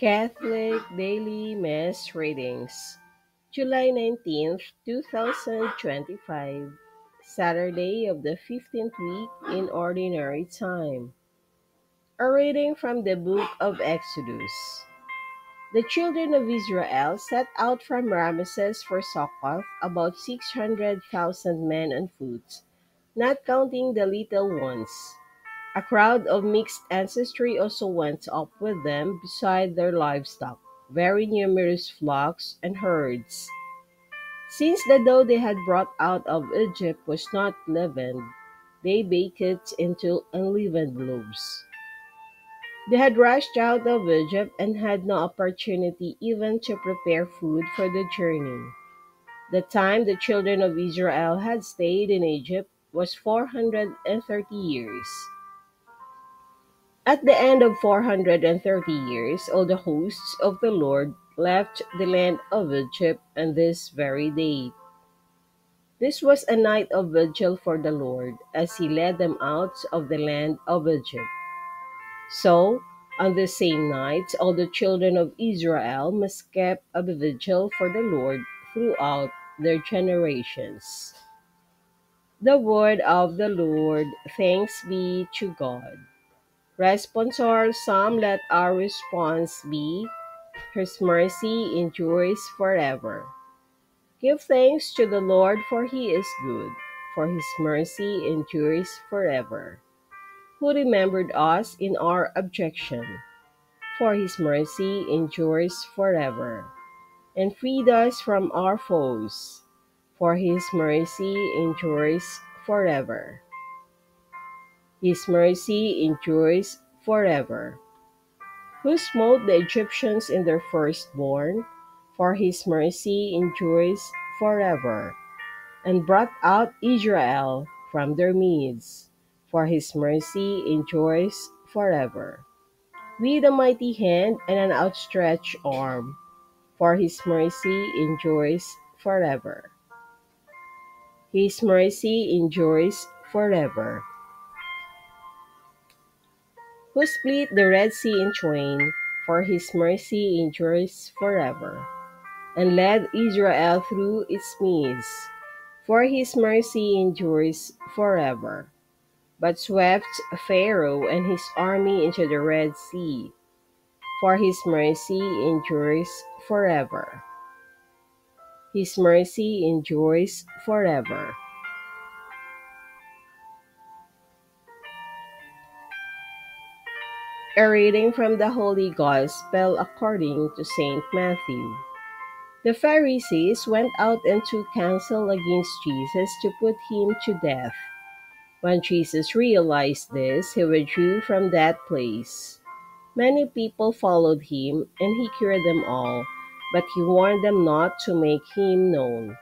Catholic Daily Mass Readings, July 19th, 2025, Saturday of the 15th week in Ordinary Time. A reading from the book of Exodus. The children of Israel set out from Ramesses for Succoth, about 600,000 men on foot, not counting the little ones. A crowd of mixed ancestry also went up with them, beside their livestock, very numerous flocks and herds. Since the dough they had brought out of Egypt was not leavened, they baked it into unleavened loaves. They had rushed out of Egypt and had no opportunity even to prepare food for the journey. The time the children of Israel had stayed in Egypt was 430 years. At the end of 430 years, all the hosts of the Lord left the land of Egypt on this very day. This was a night of vigil for the Lord, as he led them out of the land of Egypt. So, on the same night, all the children of Israel must keep a vigil for the Lord throughout their generations. The word of the Lord. Thanks be to God. Responsor Psalm. Let our response be, His mercy endures forever. Give thanks to the Lord, for he is good, for his mercy endures forever. Who remembered us in our abjection, for his mercy endures forever. And freed us from our foes, for his mercy endures forever. His mercy endures forever. Who smote the Egyptians in their firstborn, for his mercy endures forever, and brought out Israel from their midst, for his mercy endures forever. With a mighty hand and an outstretched arm, for his mercy endures forever. His mercy endures forever. Who split the Red Sea in twain, for his mercy endures forever, and led Israel through its midst, for his mercy endures forever, but swept Pharaoh and his army into the Red Sea, for his mercy endures forever. His mercy endures forever. A reading from the Holy Gospel according to St. Matthew. The Pharisees went out and took counsel against Jesus to put him to death. When Jesus realized this, he withdrew from that place. Many people followed him, and he cured them all, but he warned them not to make him known.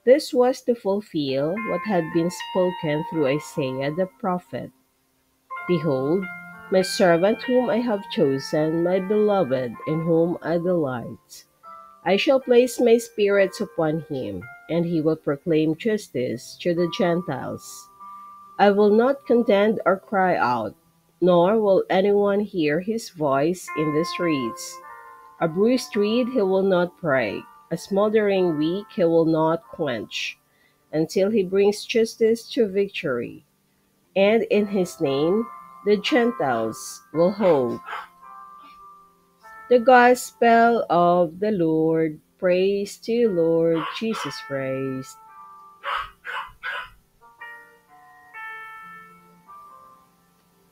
This was to fulfill what had been spoken through Isaiah the prophet. Behold, my servant whom I have chosen, my beloved, in whom I delight. I shall place my spirit upon him, and he will proclaim justice to the Gentiles. I will not contend or cry out, nor will anyone hear his voice in the streets. A bruised reed he will not break, a smoldering wick he will not quench, until he brings justice to victory. And in his name the Gentiles will hope. The Gospel of the Lord. Praise to you, Lord Jesus Christ.